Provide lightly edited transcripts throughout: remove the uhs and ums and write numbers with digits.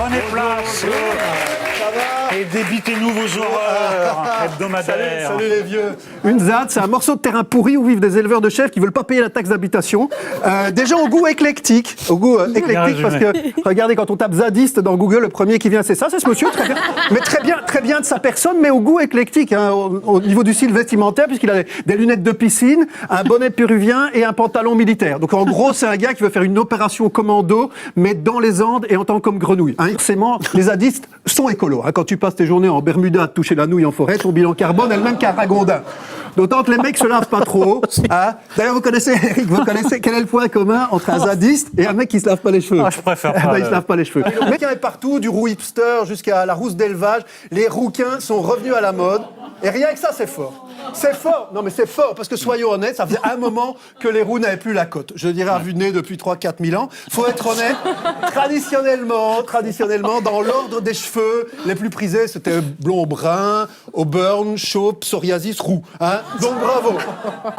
Prenez place. Et débitez-nous vos horreurs hebdomadaires. Salut les vieux. Une ZAD, c'est un morceau de terrain pourri où vivent des éleveurs de chèvres qui ne veulent pas payer la taxe d'habitation. Des gens au goût éclectique. Parce que, regardez, quand on tape zadiste dans Google, le premier qui vient, c'est ça, c'est ce monsieur, très bien. Mais très bien de sa personne, mais au goût éclectique, hein, au niveau du style vestimentaire, puisqu'il a des lunettes de piscine, un bonnet péruvien et un pantalon militaire. Donc en gros, c'est un gars qui veut faire une opération commando, mais dans les Andes et en tant comme grenouille. Hein, forcément, les zadistes sont écolos. Hein, quand tu passes tes journées en Bermuda à te toucher la nouille en forêt, ton bilan carbone est le même qu'un ragondin. D'autant que les mecs se lavent pas trop. Hein. D'ailleurs, vous connaissez, Eric, quel est le point commun entre un zadiste et un mec qui se lave pas les cheveux? Ah, je préfère pas. Il se lave pas les cheveux. Le mec est partout, du roux hipster jusqu'à la rousse d'élevage. Les rouquins sont revenus à la mode. Et rien que ça, c'est fort. C'est fort. Non, mais c'est fort. Parce que soyons honnêtes, ça faisait un moment que les roux n'avaient plus la cote. Je dirais à vue de nez depuis 3-4 000 ans. Faut être honnête. Traditionnellement, dans l'ordre des cheveux, les plus prisés, c'était blond brun, auburn, chauve, psoriasis, roux. Hein, donc bravo.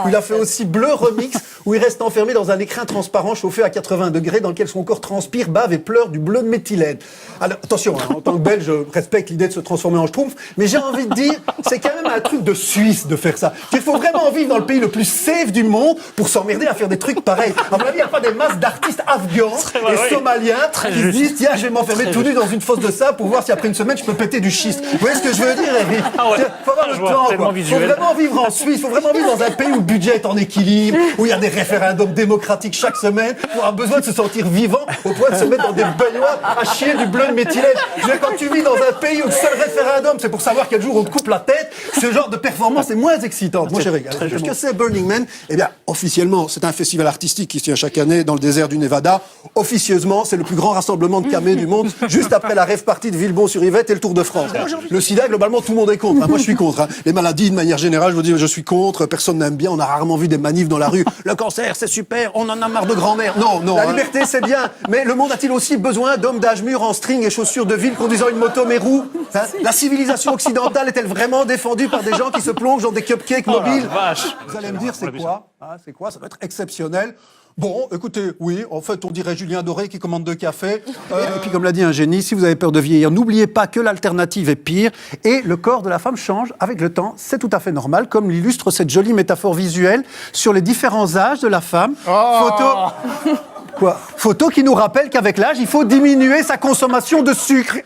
Il a fait aussi bleu remix, où il reste enfermé dans un écrin transparent chauffé à 80 degrés, dans lequel son corps transpire, bave et pleure du bleu de méthylène. Alors, attention, hein, en tant que Belge, je respecte l'idée de se transformer en schtroumpf, mais j'ai envie de dire, c'est quand même un truc de Suisse de faire ça. Il faut vraiment vivre dans le pays le plus safe du monde pour s'emmerder à faire des trucs pareils. À mon avis, il n'y a pas des masses d'artistes afghans et somaliens qui se disent, tiens, je vais m'enfermer tout nu dans une fosse de sable pour voir si après une semaine, je peux péter du schiste. Vous voyez ce que je veux dire, Eric? Faut avoir le temps, quoi. Faut vraiment vivre en Suisse, faut vraiment vivre dans un pays où le budget est en équilibre, où il y a des référendums démocratiques chaque semaine, pour avoir besoin de se sentir vivant au point de se mettre dans des baignoires à chier du bleu de méthylène. Quand tu vis dans un pays où le seul référendum, c'est pour savoir quel jour on te coupe la tête, ce genre de performance est moins excitante. Moi, j'ai regardé. Qu'est-ce que c'est Burning Man? Eh bien, officiellement, c'est un festival artistique qui se tient chaque année dans le désert du Nevada. Officieusement, c'est le plus grand rassemblement de camés du monde, juste après la rêve partie de Villebon-sur-Yvette et le Tour de France. Le sida, globalement, tout le monde est contre. Moi, je suis contre. Les maladies, de manière générale, je vous dis, je suis contre. Personne n'aime bien. On a rarement vu des manifs dans la rue. Le cancer, c'est super. On en a marre de grand-mère. Non. La liberté, c'est bien. Mais le monde a-t-il aussi besoin d'hommes d'âge mûr en string et chaussures de ville conduisant une moto mérou? La civilisation occidentale est-elle vraiment défendue par des gens qui se plongent dans des cupcakes mobiles? Vous allez me dire, c'est quoi? C'est quoi? Ça doit être exceptionnel. Bon, écoutez, oui, en fait, on dirait Julien Doré qui commande 2 cafés. Et puis, comme l'a dit un génie, si vous avez peur de vieillir, n'oubliez pas que l'alternative est pire. Et le corps de la femme change avec le temps. C'est tout à fait normal, comme l'illustre cette jolie métaphore visuelle sur les différents âges de la femme. Photo qui nous rappelle qu'avec l'âge, il faut diminuer sa consommation de sucre.